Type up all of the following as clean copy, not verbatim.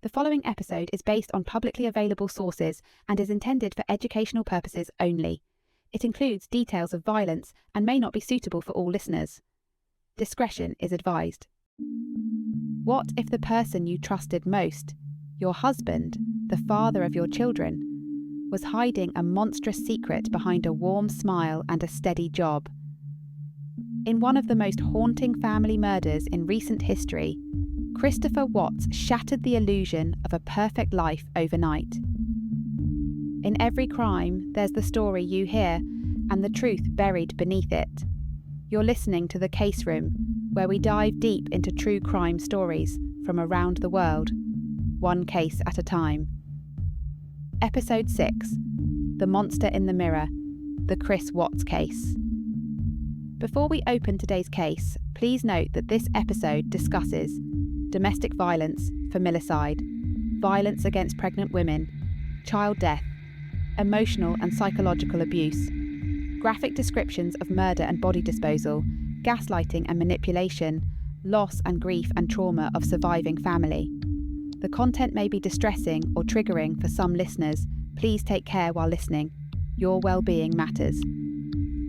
The following episode is based on publicly available sources and is intended for educational purposes only. It includes details of violence and may not be suitable for all listeners. Discretion is advised. What if the person you trusted most, your husband, the father of your children, was hiding a monstrous secret behind a warm smile and a steady job? In one of the most haunting family murders in recent history, Christopher Watts shattered the illusion of a perfect life overnight. In every crime, there's the story you hear and the truth buried beneath it. You're listening to The Case Room, where we dive deep into true crime stories from around the world, one case at a time. Episode 6, The Monster in the Mirror, the Chris Watts case. Before we open today's case, please note that this episode discusses domestic violence, familicide, violence against pregnant women, child death, emotional and psychological abuse, graphic descriptions of murder and body disposal, gaslighting and manipulation, loss and grief and trauma of surviving family. The content may be distressing or triggering for some listeners. Please take care while listening. Your well-being matters.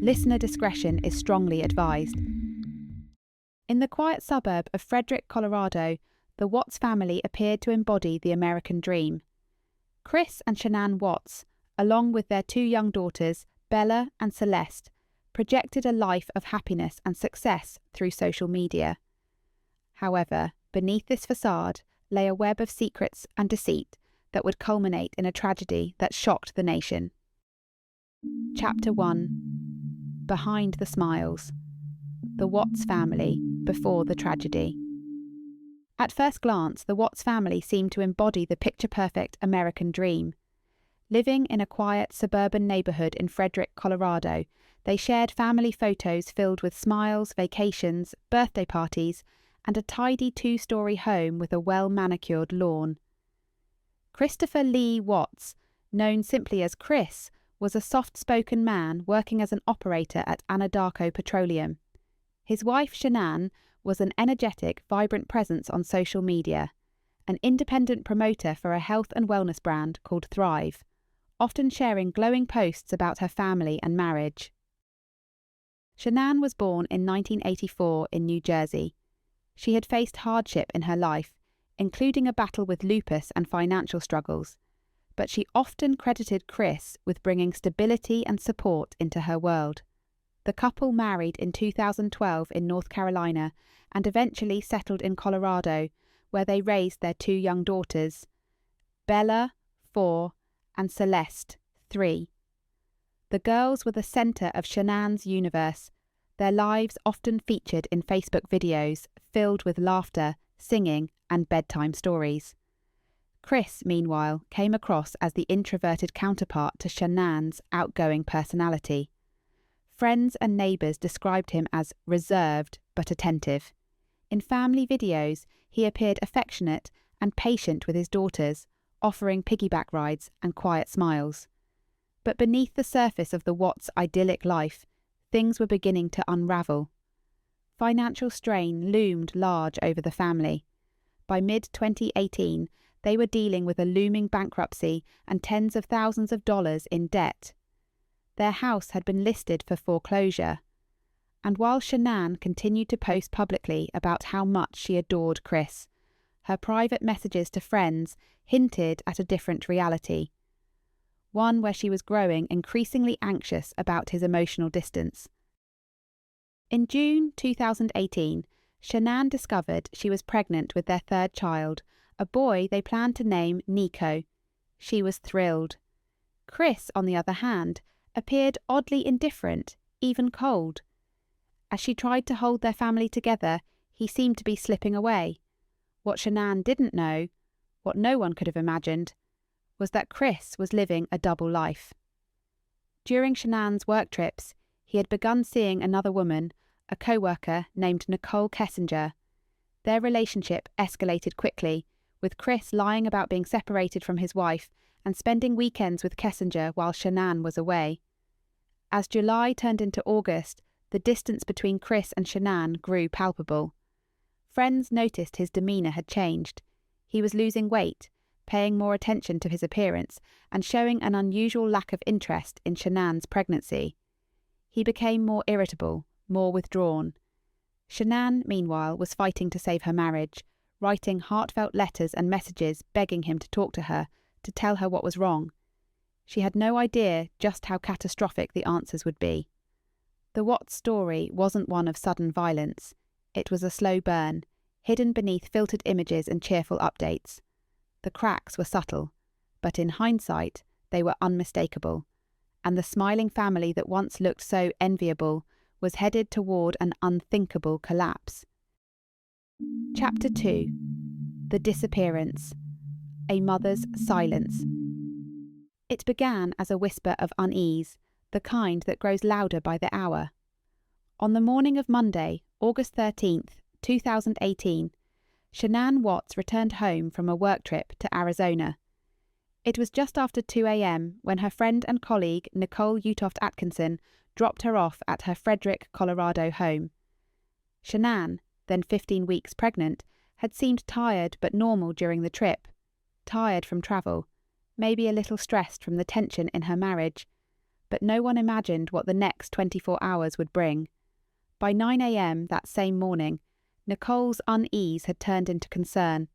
Listener discretion is strongly advised. In the quiet suburb of Frederick, Colorado, the Watts family appeared to embody the American dream. Chris and Shanann Watts, along with their two young daughters, Bella and Celeste, projected a life of happiness and success through social media. However, beneath this facade lay a web of secrets and deceit that would culminate in a tragedy that shocked the nation. Chapter 1: Behind the Smiles. The Watts family before the tragedy. At first glance, the Watts family seemed to embody the picture-perfect American dream. Living in a quiet suburban neighborhood in Frederick, Colorado, they shared family photos filled with smiles, vacations, birthday parties, and a tidy two-story home with a well-manicured lawn. Christopher Lee Watts, known simply as Chris, was a soft-spoken man working as an operator at Anadarko Petroleum. His wife, Shanann, was an energetic, vibrant presence on social media, an independent promoter for a health and wellness brand called Thrive, often sharing glowing posts about her family and marriage. Shanann was born in 1984 in New Jersey. She had faced hardship in her life, including a battle with lupus and financial struggles, but she often credited Chris with bringing stability and support into her world. The couple married in 2012 in North Carolina and eventually settled in Colorado, where they raised their two young daughters, Bella, 4, and Celeste, 3. The girls were the centre of Shanann's universe, their lives often featured in Facebook videos filled with laughter, singing, and bedtime stories. Chris, meanwhile, came across as the introverted counterpart to Shanann's outgoing personality. Friends and neighbours described him as reserved but attentive. In family videos, he appeared affectionate and patient with his daughters, offering piggyback rides and quiet smiles. But beneath the surface of the Watts' idyllic life, things were beginning to unravel. Financial strain loomed large over the family. By mid-2018, they were dealing with a looming bankruptcy and tens of thousands of dollars in debt. Their house had been listed for foreclosure, and while Shanann continued to post publicly about how much she adored Chris, her private messages to friends hinted at a different reality, one where she was growing increasingly anxious about his emotional distance. In June 2018, Shanann discovered she was pregnant with their third child, a boy they planned to name Nico. She was thrilled. Chris, on the other hand, appeared oddly indifferent, even cold. As she tried to hold their family together, he seemed to be slipping away. What Shanann didn't know, what no one could have imagined, was that Chris was living a double life. During Shanann's work trips, he had begun seeing another woman, a co-worker named Nicole Kessinger. Their relationship escalated quickly, with Chris lying about being separated from his wife and spending weekends with Kessinger while Shanann was away. As July turned into August, the distance between Chris and Shanann grew palpable. Friends noticed his demeanour had changed. He was losing weight, paying more attention to his appearance, and showing an unusual lack of interest in Shanann's pregnancy. He became more irritable, more withdrawn. Shanann, meanwhile, was fighting to save her marriage, writing heartfelt letters and messages begging him to talk to her, to tell her what was wrong. She had no idea just how catastrophic the answers would be. The Watts story wasn't one of sudden violence. It was a slow burn, hidden beneath filtered images and cheerful updates. The cracks were subtle, but in hindsight, they were unmistakable, and the smiling family that once looked so enviable was headed toward an unthinkable collapse. Chapter 2. The Disappearance. A Mother's Silence. It began as a whisper of unease, the kind that grows louder by the hour. On the morning of Monday, August 13th, 2018, Shanann Watts returned home from a work trip to Arizona. It was just after 2 a.m. when her friend and colleague Nicole Utoft Atkinson dropped her off at her Frederick, Colorado home. Shanann, then 15 weeks pregnant, had seemed tired but normal during the trip. Tired from travel, maybe a little stressed from the tension in her marriage, but no one imagined what the next 24 hours would bring. By 9 a.m. that same morning, Nicole's unease had turned into concern.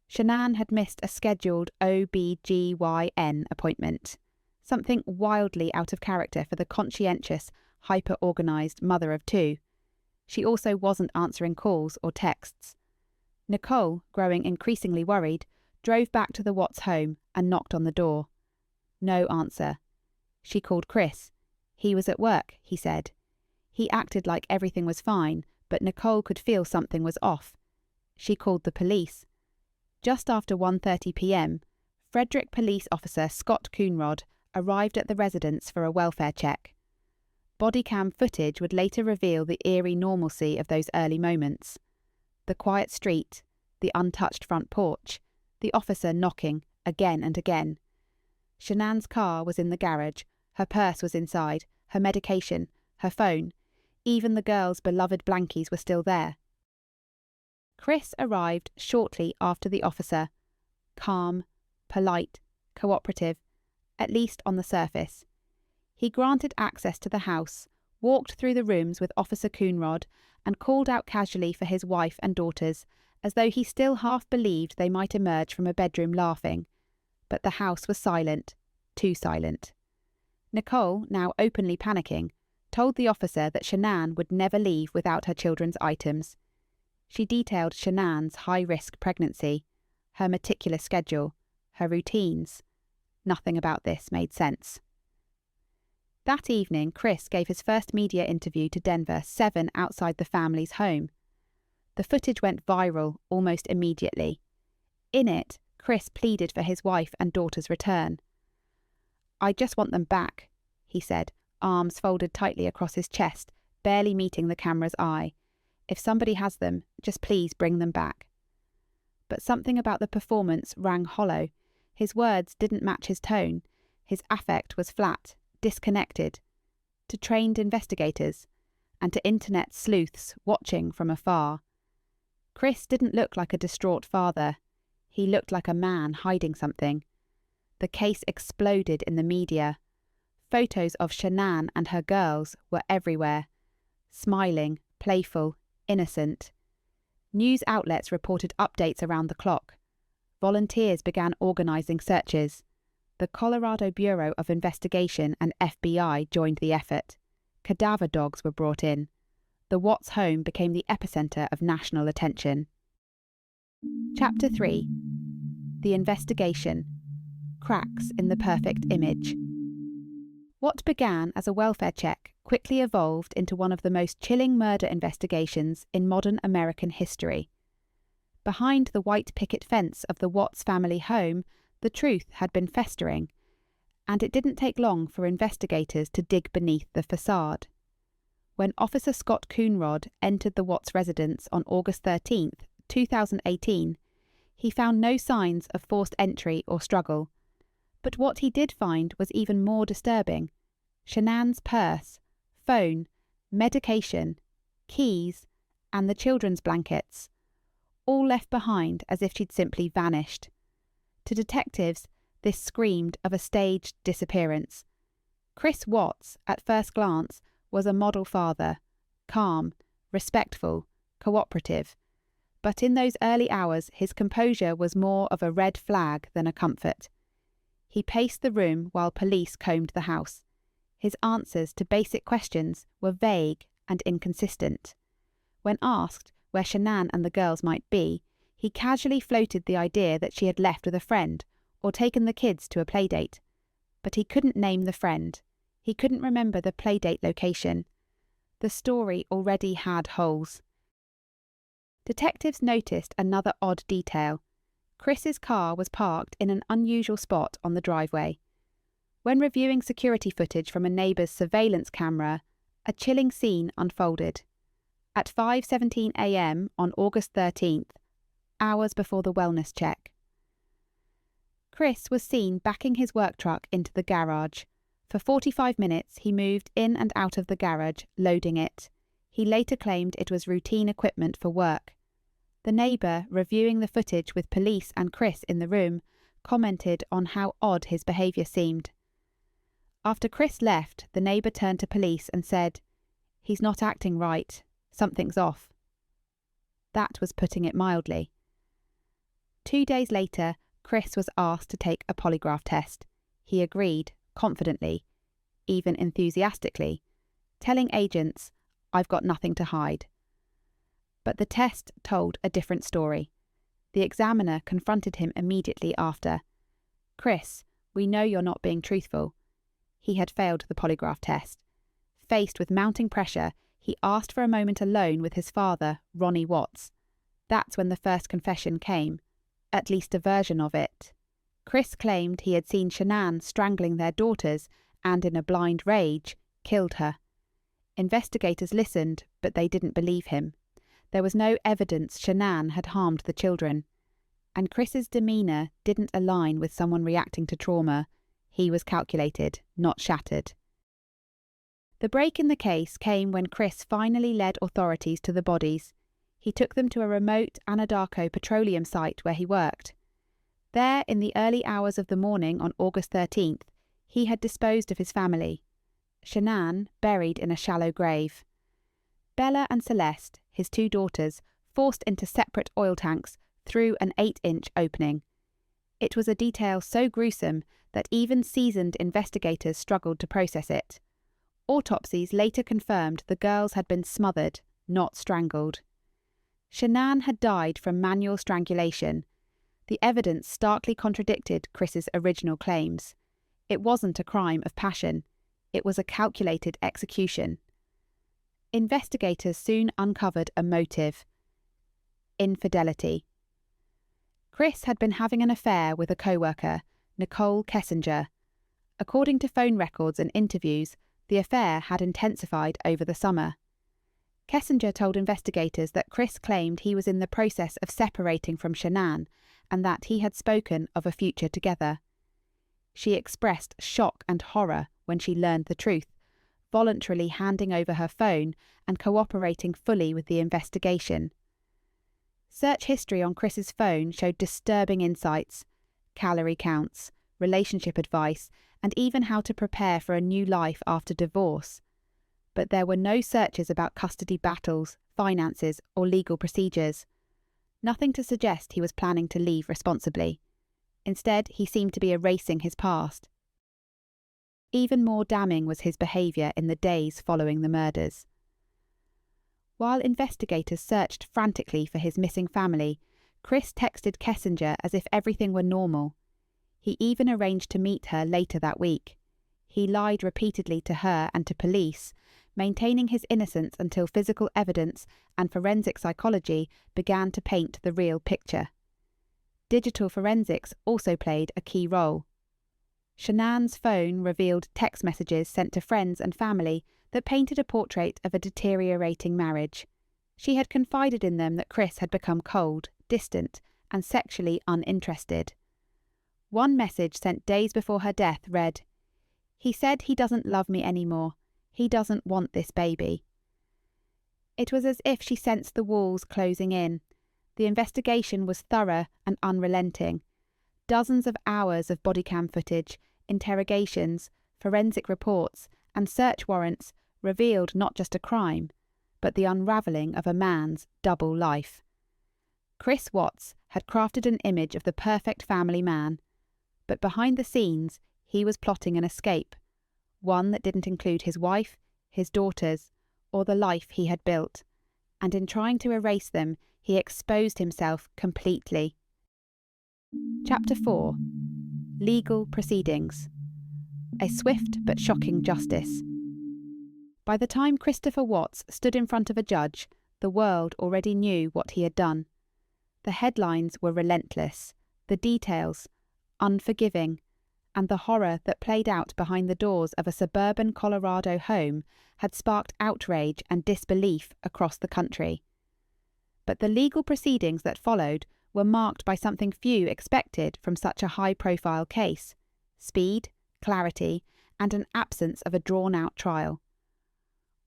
Shanann had missed a scheduled OB/GYN appointment, something wildly out of character for the conscientious, hyper-organised mother of two. She also wasn't answering calls or texts. Nicole, growing increasingly worried, drove back to the Watts home and knocked on the door. No answer. She called Chris. He was at work, he said. He acted like everything was fine, but Nicole could feel something was off. She called the police. Just after 1:30 p.m, Frederick Police Officer Scott Coonrod arrived at the residence for a welfare check. Body cam footage would later reveal the eerie normalcy of those early moments. The quiet street, the untouched front porch, the officer knocking again and again. Shanann's car was in the garage, her purse was inside, her medication, her phone. Even the girls' beloved blankies were still there. Chris arrived shortly after the officer, calm, polite, cooperative, at least on the surface. He granted access to the house, walked through the rooms with Officer Coonrod, and called out casually for his wife and daughters, as though he still half believed they might emerge from a bedroom laughing. But the house was silent, too silent. Nicole, now openly panicking, told the officer that Shanann would never leave without her children's items. She detailed Shanann's high-risk pregnancy, her meticulous schedule, her routines. Nothing about this made sense. That evening, Chris gave his first media interview to Denver 7 outside the family's home. The footage went viral almost immediately. In it, Chris pleaded for his wife and daughter's return. "I just want them back," he said, arms folded tightly across his chest, barely meeting the camera's eye. "If somebody has them, just please bring them back." But something about the performance rang hollow. His words didn't match his tone. His affect was flat, disconnected. To trained investigators, and to internet sleuths watching from afar. Chris didn't look like a distraught father. He looked like a man hiding something. The case exploded in the media. Photos of Shanann and her girls were everywhere. Smiling, playful, innocent. News outlets reported updates around the clock. Volunteers began organising searches. The Colorado Bureau of Investigation and FBI joined the effort. Cadaver dogs were brought in. The Watts home became the epicentre of national attention. Chapter 3. The Investigation. Cracks in the perfect image. What began as a welfare check quickly evolved into one of the most chilling murder investigations in modern American history. Behind the white picket fence of the Watts family home, the truth had been festering, and it didn't take long for investigators to dig beneath the facade. When Officer Scott Coonrod entered the Watts residence on August 13th, 2018, he found no signs of forced entry or struggle. But what he did find was even more disturbing. Shanann's purse, phone, medication, keys, and the children's blankets. all left behind as if she'd simply vanished. To detectives, this screamed of a staged disappearance. Chris Watts, at first glance, was a model father, calm, respectful, cooperative. But in those early hours, his composure was more of a red flag than a comfort. He paced the room while police combed the house. His answers to basic questions were vague and inconsistent. When asked where Shanann and the girls might be, he casually floated the idea that she had left with a friend or taken the kids to a playdate. But he couldn't name the friend. He couldn't remember the playdate location. The story already had holes. Detectives noticed another odd detail. Chris's car was parked in an unusual spot on the driveway. When reviewing security footage from a neighbour's surveillance camera, a chilling scene unfolded. At 5:17 a.m. on August 13th, hours before the wellness check, Chris was seen backing his work truck into the garage. For 45 minutes he moved in and out of the garage, loading it. He later claimed it was routine equipment for work. The neighbour, reviewing the footage with police and Chris in the room, commented on how odd his behaviour seemed. After Chris left, the neighbour turned to police and said, "He's not acting right. Something's off." That was putting it mildly. 2 days later, Chris was asked to take a polygraph test. He agreed, confidently, even enthusiastically, telling agents, "I've got nothing to hide." But the test told a different story. The examiner confronted him immediately after. "Chris, we know you're not being truthful." He had failed the polygraph test. Faced with mounting pressure, he asked for a moment alone with his father, Ronnie Watts. That's when the first confession came, at least a version of it. Chris claimed he had seen Shanann strangling their daughters and, in a blind rage, killed her. Investigators listened, but they didn't believe him. There was no evidence Shanann had harmed the children. And Chris's demeanour didn't align with someone reacting to trauma. He was calculated, not shattered. The break in the case came when Chris finally led authorities to the bodies. He took them to a remote Anadarko petroleum site where he worked. There, in the early hours of the morning on August 13th, he had disposed of his family. Shanann buried in a shallow grave. Bella and Celeste, his 2 daughters, forced into separate oil tanks through an 8-inch opening. It was a detail so gruesome that even seasoned investigators struggled to process it. Autopsies later confirmed the girls had been smothered, not strangled. Shanann had died from manual strangulation. The evidence starkly contradicted Chris's original claims. It wasn't a crime of passion. It was a calculated execution. Investigators soon uncovered a motive: infidelity. Chris had been having an affair with a co-worker, Nicole Kessinger. According to phone records and interviews, the affair had intensified over the summer. Kessinger told investigators that Chris claimed he was in the process of separating from Shanann and that he had spoken of a future together. She expressed shock and horror when she learned the truth, voluntarily handing over her phone and cooperating fully with the investigation. Search history on Chris's phone showed disturbing insights: calorie counts, relationship advice, and even how to prepare for a new life after divorce. But there were no searches about custody battles, finances, or legal procedures. Nothing to suggest he was planning to leave responsibly. Instead, he seemed to be erasing his past. Even more damning was his behaviour in the days following the murders. While investigators searched frantically for his missing family, Chris texted Kessinger as if everything were normal. He even arranged to meet her later that week. He lied repeatedly to her and to police, maintaining his innocence until physical evidence and forensic psychology began to paint the real picture. Digital forensics also played a key role. Shanann's phone revealed text messages sent to friends and family that painted a portrait of a deteriorating marriage. She had confided in them that Chris had become cold, distant, and sexually uninterested. One message sent days before her death read, "He said he doesn't love me anymore. He doesn't want this baby." It was as if she sensed the walls closing in. The investigation was thorough and unrelenting. Dozens of hours of body cam footage, interrogations, forensic reports, and search warrants revealed not just a crime, but the unravelling of a man's double life. Chris Watts had crafted an image of the perfect family man, but behind the scenes he was plotting an escape, one that didn't include his wife, his daughters, or the life he had built, and in trying to erase them, he exposed himself completely. Chapter 4. Legal Proceedings. A swift but shocking justice. By the time Christopher Watts stood in front of a judge, the world already knew what he had done. The headlines were relentless, the details unforgiving, and the horror that played out behind the doors of a suburban Colorado home had sparked outrage and disbelief across the country. But the legal proceedings that followed were marked by something few expected from such a high-profile case: speed, clarity, and an absence of a drawn-out trial.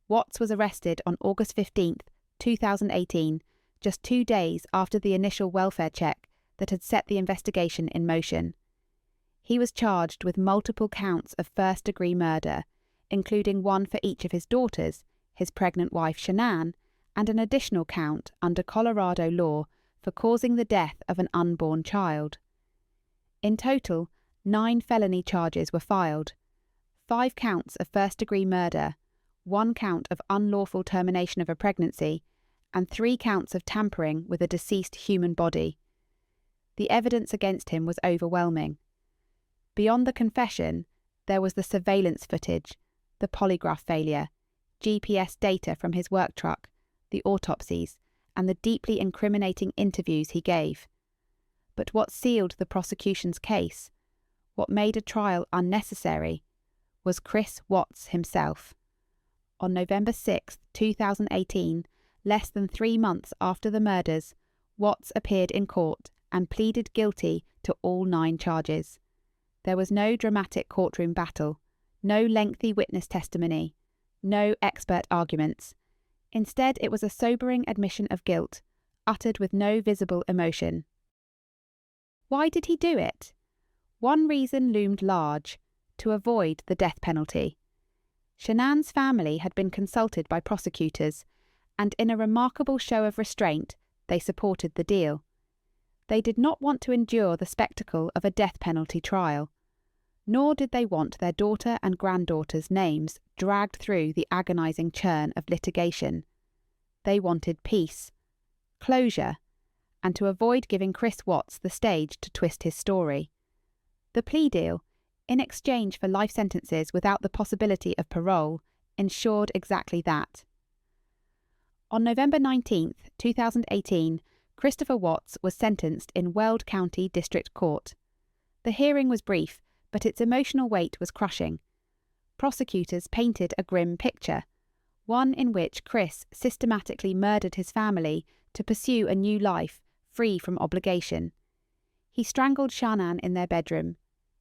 Watts was arrested on August 15, 2018, just 2 days after the initial welfare check that had set the investigation in motion. He was charged with multiple counts of first-degree murder, including one for each of his daughters, his pregnant wife Shanann, and an additional count under Colorado law for causing the death of an unborn child. In total, 9 felony charges were filed: 5 counts of first-degree murder, 1 count of unlawful termination of a pregnancy, and 3 counts of tampering with a deceased human body. The evidence against him was overwhelming. Beyond the confession, there was the surveillance footage, the polygraph failure, GPS data from his work truck, the autopsies, and the deeply incriminating interviews he gave. But what sealed the prosecution's case, what made a trial unnecessary, was Chris Watts himself. On November 6, 2018, less than 3 months after the murders, Watts appeared in court and pleaded guilty to all 9 charges. There was no dramatic courtroom battle, no lengthy witness testimony, no expert arguments. Instead, it was a sobering admission of guilt, uttered with no visible emotion. Why did he do it? One reason loomed large: to avoid the death penalty. Shanann's family had been consulted by prosecutors, and in a remarkable show of restraint, they supported the deal. They did not want to endure the spectacle of a death penalty trial, nor did they want their daughter and granddaughter's names dragged through the agonising churn of litigation. They wanted peace, closure, and to avoid giving Chris Watts the stage to twist his story. The plea deal, in exchange for life sentences without the possibility of parole, ensured exactly that. On November 19, 2018, Christopher Watts was sentenced in Weld County District Court. The hearing was brief, but its emotional weight was crushing. Prosecutors painted a grim picture, one in which Chris systematically murdered his family to pursue a new life, free from obligation. He strangled Shanann in their bedroom.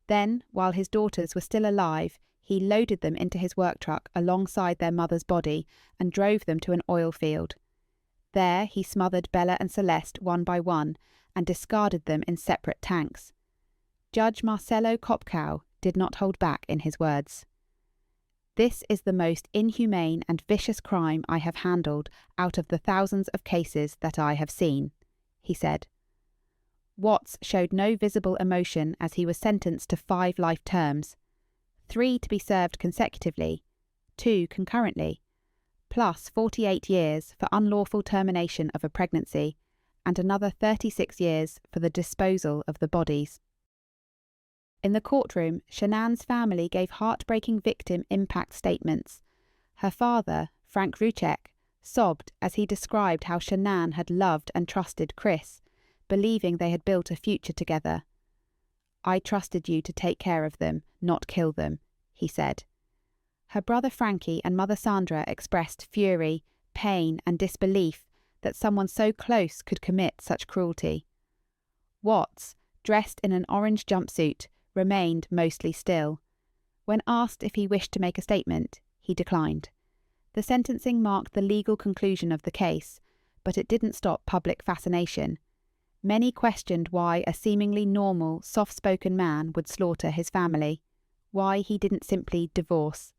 Then, while his daughters were still alive, he loaded them into his work truck alongside their mother's body and drove them to an oil field. There he smothered Bella and Celeste one by one and discarded them in separate tanks. Judge Marcelo Kopkow did not hold back in his words. "This is the most inhumane and vicious crime I have handled out of the thousands of cases that I have seen," he said. Watts showed no visible emotion as he was sentenced to 5 life terms, 3 to be served consecutively, 2 concurrently, plus 48 years for unlawful termination of a pregnancy, and another 36 years for the disposal of the bodies. In the courtroom, Shanann's family gave heartbreaking victim impact statements. Her father, Frank Ruchek, sobbed as he described how Shanann had loved and trusted Chris, believing they had built a future together. "I trusted you to take care of them, not kill them," he said. Her brother Frankie and mother Sandra expressed fury, pain, and disbelief that someone so close could commit such cruelty. Watts, dressed in an orange jumpsuit, remained mostly still. When asked if he wished to make a statement, he declined. The sentencing marked the legal conclusion of the case, but it didn't stop public fascination. Many questioned why a seemingly normal, soft-spoken man would slaughter his family, why he didn't simply divorce,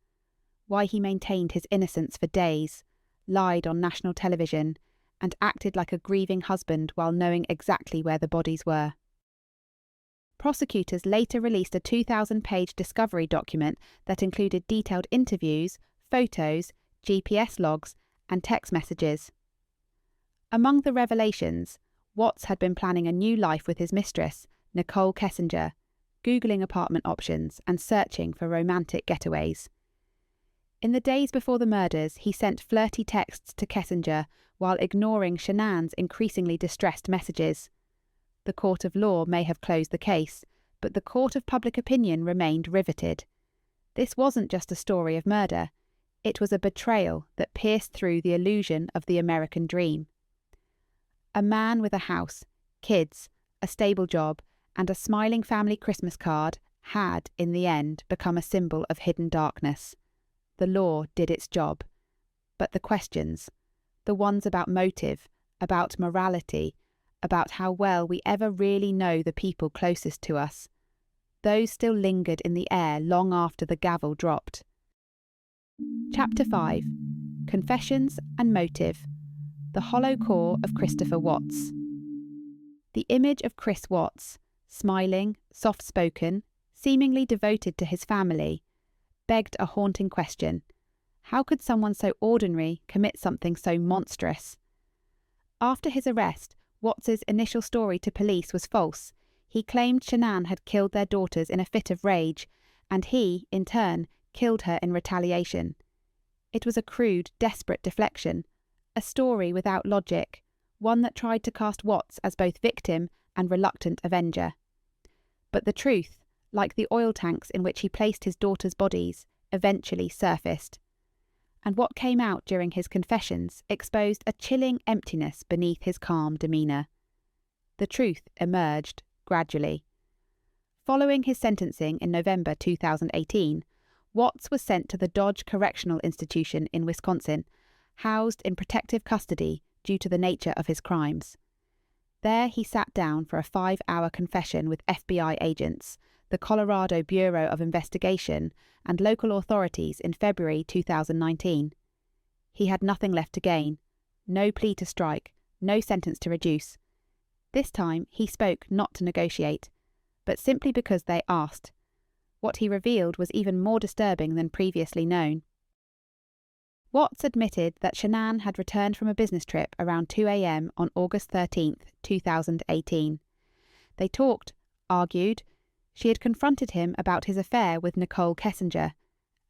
why he maintained his innocence for days, lied on national television, and acted like a grieving husband while knowing exactly where the bodies were. Prosecutors later released a 2,000-page discovery document that included detailed interviews, photos, GPS logs, and text messages. Among the revelations, Watts had been planning a new life with his mistress, Nicole Kessinger, Googling apartment options and searching for romantic getaways. In the days before the murders, he sent flirty texts to Kessinger while ignoring Shanann's increasingly distressed messages. The court of law may have closed the case, but the court of public opinion remained riveted. This wasn't just a story of murder. It was a betrayal that pierced through the illusion of the American dream. A man with a house, kids, a stable job, and a smiling family Christmas card had, in the end, become a symbol of hidden darkness. The law did its job. But the questions, the ones about motive, about morality, about how well we ever really know the people closest to us, those still lingered in the air long after the gavel dropped. Chapter 5. Confessions and Motive. The Hollow Core of Christopher Watts. The image of Chris Watts, smiling, soft-spoken, seemingly devoted to his family, begged a haunting question. How could someone so ordinary commit something so monstrous? After his arrest, Watts's initial story to police was false. He claimed Shanann had killed their daughters in a fit of rage, and he, in turn, killed her in retaliation. It was a crude, desperate deflection, a story without logic, one that tried to cast Watts as both victim and reluctant avenger. But the truth, like the oil tanks in which he placed his daughters' bodies, eventually surfaced. And what came out during his confessions exposed a chilling emptiness beneath his calm demeanour. The truth emerged gradually. Following his sentencing in November 2018, Watts was sent to the Dodge Correctional Institution in Wisconsin, housed in protective custody due to the nature of his crimes. There he sat down for a 5-hour confession with FBI agents, the Colorado Bureau of Investigation, and local authorities in February 2019. He had nothing left to gain, no plea to strike, no sentence to reduce. This time he spoke not to negotiate, but simply because they asked. What he revealed was even more disturbing than previously known. Watts admitted that Shanann had returned from a business trip around 2 a.m. on August 13, 2018. They talked, argued. She had confronted him about his affair with Nicole Kessinger,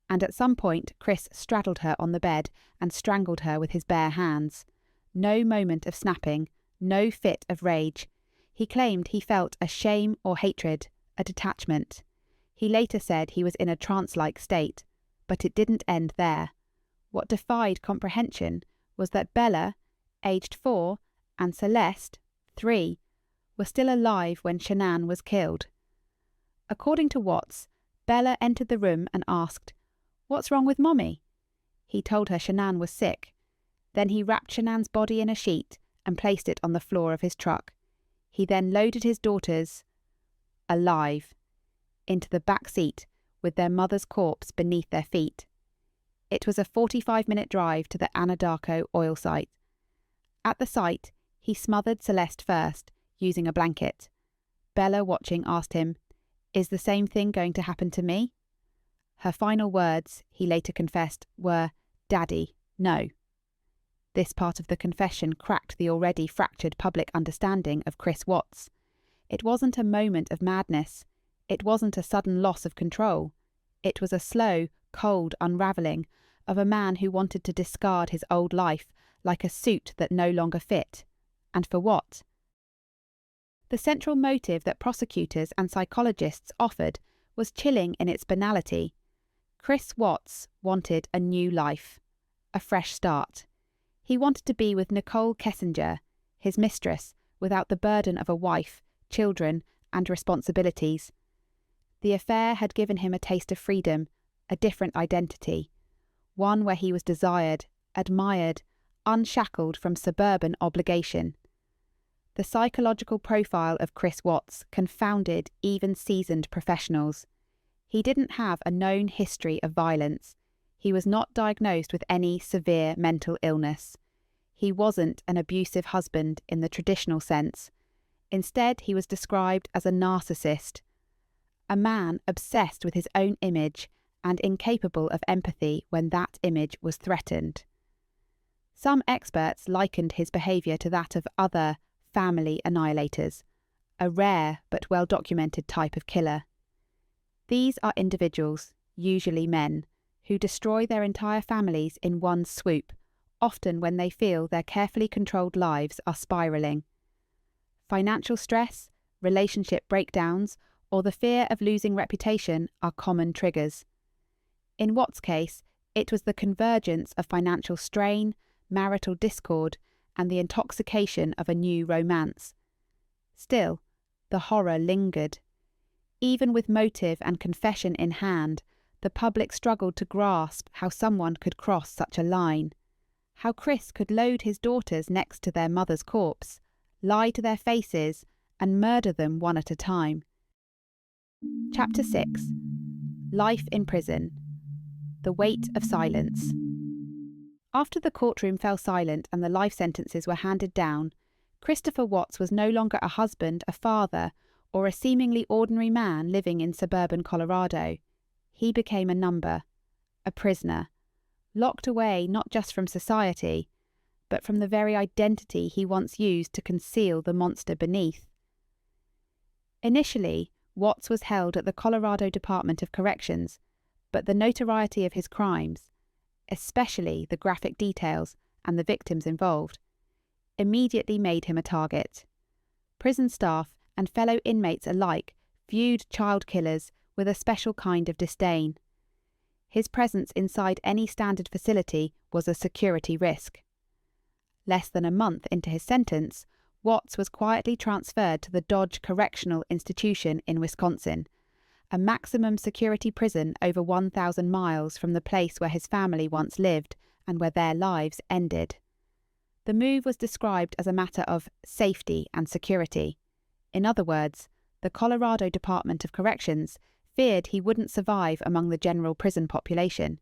and at some point Chris straddled her on the bed and strangled her with his bare hands. No moment of snapping, no fit of rage. He claimed he felt a shame or hatred, a detachment. He later said he was in a trance-like state, but it didn't end there. What defied comprehension was that Bella, aged 4, and Celeste, 3, were still alive when Shanann was killed. According to Watts, Bella entered the room and asked, "What's wrong with Mommy?" He told her Shanann was sick. Then he wrapped Shanann's body in a sheet and placed it on the floor of his truck. He then loaded his daughters, alive, into the back seat with their mother's corpse beneath their feet. It was a 45-minute drive to the Anadarko oil site. At the site, he smothered Celeste first, using a blanket. Bella, watching, asked him, "Is the same thing going to happen to me?" Her final words, he later confessed, were, "Daddy, no." This part of the confession cracked the already fractured public understanding of Chris Watts. It wasn't a moment of madness. It wasn't a sudden loss of control. It was a slow, cold unravelling of a man who wanted to discard his old life like a suit that no longer fit. And for what? The central motive that prosecutors and psychologists offered was chilling in its banality. Chris Watts wanted a new life, a fresh start. He wanted to be with Nicole Kessinger, his mistress, without the burden of a wife, children, and responsibilities. The affair had given him a taste of freedom, a different identity, one where he was desired, admired, unshackled from suburban obligation. The psychological profile of Chris Watts confounded even seasoned professionals. He didn't have a known history of violence. He was not diagnosed with any severe mental illness. He wasn't an abusive husband in the traditional sense. Instead, he was described as a narcissist, a man obsessed with his own image and incapable of empathy when that image was threatened. Some experts likened his behaviour to that of other family annihilators, a rare but well-documented type of killer. These are individuals, usually men, who destroy their entire families in one swoop, often when they feel their carefully controlled lives are spiralling. Financial stress, relationship breakdowns, or the fear of losing reputation are common triggers. In Watts' case, it was the convergence of financial strain, marital discord, and the intoxication of a new romance. Still, the horror lingered. Even with motive and confession in hand, the public struggled to grasp how someone could cross such a line. How Chris could load his daughters next to their mother's corpse, lie to their faces, and murder them one at a time. Chapter 6. Life in Prison. The Weight of Silence. After the courtroom fell silent and the life sentences were handed down, Christopher Watts was no longer a husband, a father, or a seemingly ordinary man living in suburban Colorado. He became a number, a prisoner, locked away not just from society, but from the very identity he once used to conceal the monster beneath. Initially, Watts was held at the Colorado Department of Corrections, but the notoriety of his crimes, especially the graphic details and the victims involved, immediately made him a target. Prison staff and fellow inmates alike viewed child killers with a special kind of disdain. His presence inside any standard facility was a security risk. Less than a month into his sentence, Watts was quietly transferred to the Dodge Correctional Institution in Wisconsin, a maximum security prison over 1,000 miles from the place where his family once lived and where their lives ended. The move was described as a matter of safety and security. In other words, the Colorado Department of Corrections feared he wouldn't survive among the general prison population.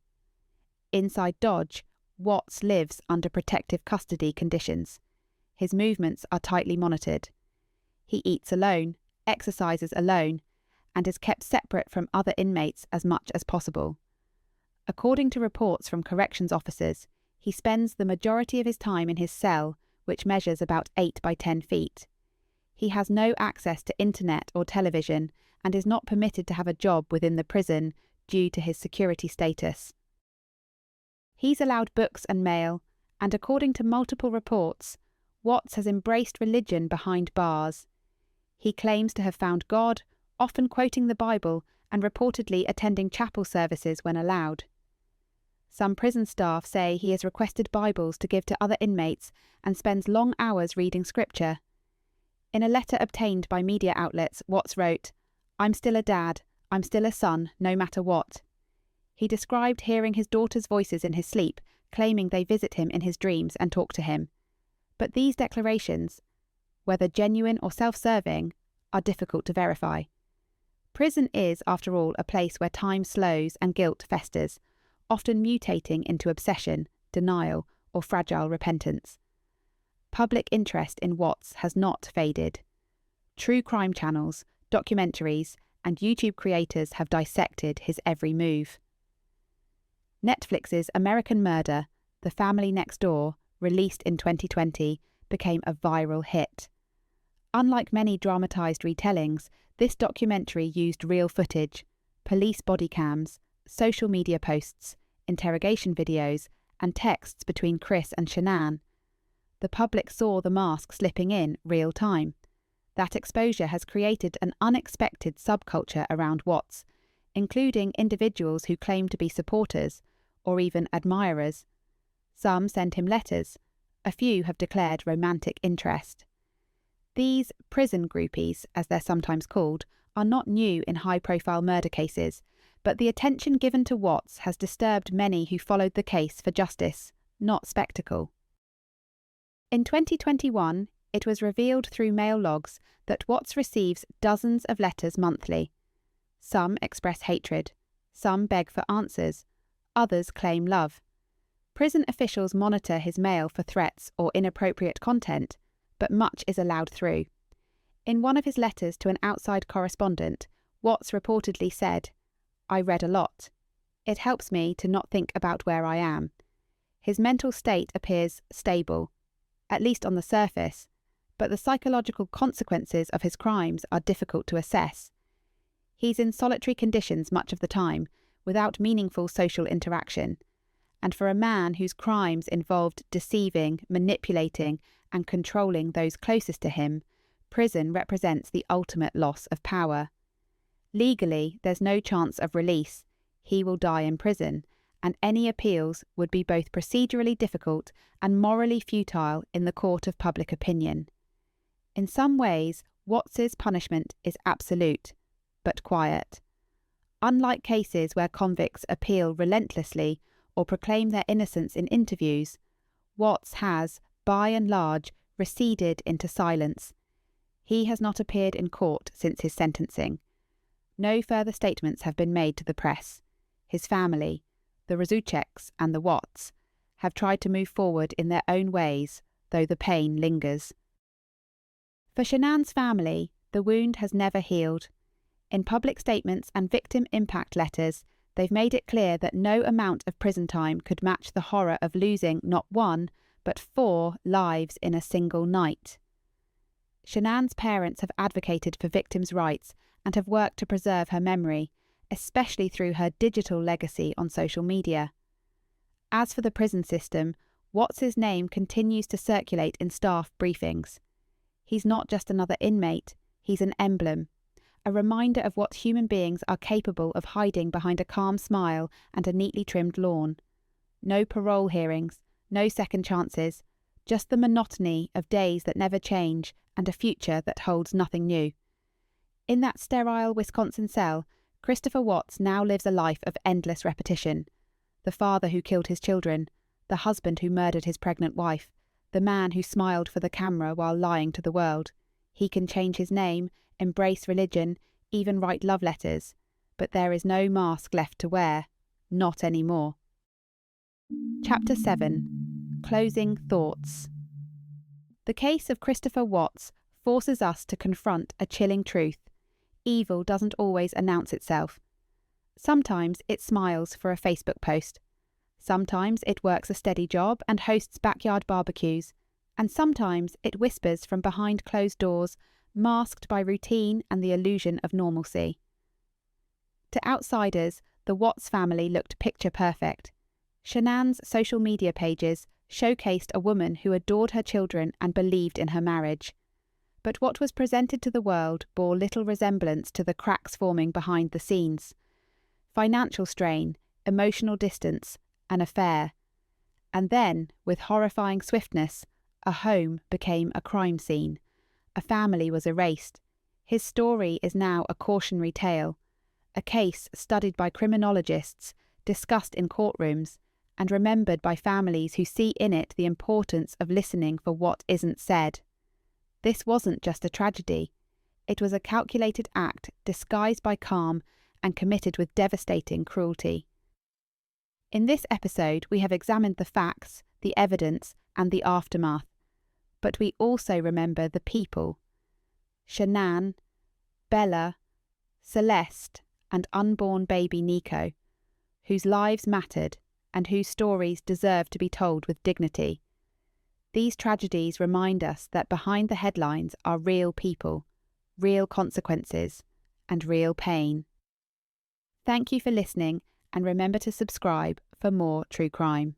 Inside Dodge, Watts lives under protective custody conditions. His movements are tightly monitored. He eats alone, exercises alone, and is kept separate from other inmates as much as possible. According to reports from corrections officers, he spends the majority of his time in his cell, which measures about 8 by 10 feet. He has no access to internet or television and is not permitted to have a job within the prison due to his security status. He's allowed books and mail, and according to multiple reports, Watts has embraced religion behind bars. He claims to have found God, often quoting the Bible and reportedly attending chapel services when allowed. Some prison staff say he has requested Bibles to give to other inmates and spends long hours reading scripture. In a letter obtained by media outlets, Watts wrote, "I'm still a dad, I'm still a son, no matter what." He described hearing his daughter's voices in his sleep, claiming they visit him in his dreams and talk to him. But these declarations, whether genuine or self-serving, are difficult to verify. Prison is, after all, a place where time slows and guilt festers, often mutating into obsession, denial, or fragile repentance. Public interest in Watts has not faded. True crime channels, documentaries, and YouTube creators have dissected his every move. Netflix's American Murder, The Family Next Door, released in 2020, became a viral hit. Unlike many dramatised retellings, this documentary used real footage, police body cams, social media posts, interrogation videos, and texts between Chris and Shanann. The public saw the mask slipping in real time. That exposure has created an unexpected subculture around Watts, including individuals who claim to be supporters, or even admirers. Some send him letters. A few have declared romantic interest. These prison groupies, as they're sometimes called, are not new in high-profile murder cases, but the attention given to Watts has disturbed many who followed the case for justice, not spectacle. In 2021, it was revealed through mail logs that Watts receives dozens of letters monthly. Some express hatred, some beg for answers, others claim love. Prison officials monitor his mail for threats or inappropriate content, but much is allowed through. In one of his letters to an outside correspondent, Watts reportedly said, "I read a lot. It helps me to not think about where I am." His mental state appears stable, at least on the surface, but the psychological consequences of his crimes are difficult to assess. He's in solitary conditions much of the time, without meaningful social interaction. And for a man whose crimes involved deceiving, manipulating, and controlling those closest to him, prison represents the ultimate loss of power. Legally, there's no chance of release. He will die in prison, and any appeals would be both procedurally difficult and morally futile in the court of public opinion. In some ways, Watts's punishment is absolute, but quiet. Unlike cases where convicts appeal relentlessly or proclaim their innocence in interviews, Watts has, by and large, receded into silence. He has not appeared in court since his sentencing. No further statements have been made to the press. His family, the Razucheks and the Watts, have tried to move forward in their own ways, though the pain lingers. For Shanann's family, the wound has never healed. In public statements and victim impact letters, they've made it clear that no amount of prison time could match the horror of losing not one, but 4 lives in a single night. Shanann's parents have advocated for victims' rights and have worked to preserve her memory, especially through her digital legacy on social media. As for the prison system, Watts's name continues to circulate in staff briefings. He's not just another inmate, he's an emblem, a reminder of what human beings are capable of hiding behind a calm smile and a neatly trimmed lawn. No parole hearings, no second chances, just the monotony of days that never change and a future that holds nothing new. In that sterile Wisconsin cell, Christopher Watts now lives a life of endless repetition. The father who killed his children, the husband who murdered his pregnant wife, the man who smiled for the camera while lying to the world. He can change his name, embrace religion, even write love letters, but there is no mask left to wear. Not anymore. Chapter 7. Closing Thoughts. The case of Christopher Watts forces us to confront a chilling truth. Evil doesn't always announce itself. Sometimes it smiles for a Facebook post. Sometimes it works a steady job and hosts backyard barbecues. And sometimes it whispers from behind closed doors, masked by routine and the illusion of normalcy. To outsiders, the Watts family looked picture perfect. Shanann's social media pages showcased a woman who adored her children and believed in her marriage. But what was presented to the world bore little resemblance to the cracks forming behind the scenes. Financial strain, emotional distance, an affair. And then, with horrifying swiftness, a home became a crime scene. A family was erased. His story is now a cautionary tale, a case studied by criminologists, discussed in courtrooms, and remembered by families who see in it the importance of listening for what isn't said. This wasn't just a tragedy. It was a calculated act disguised by calm and committed with devastating cruelty. In this episode, we have examined the facts, the evidence, and the aftermath. But we also remember the people. Shanann, Bella, Celeste, and unborn baby Nico, whose lives mattered and whose stories deserve to be told with dignity. These tragedies remind us that behind the headlines are real people, real consequences, and real pain. Thank you for listening, and remember to subscribe for more true crime.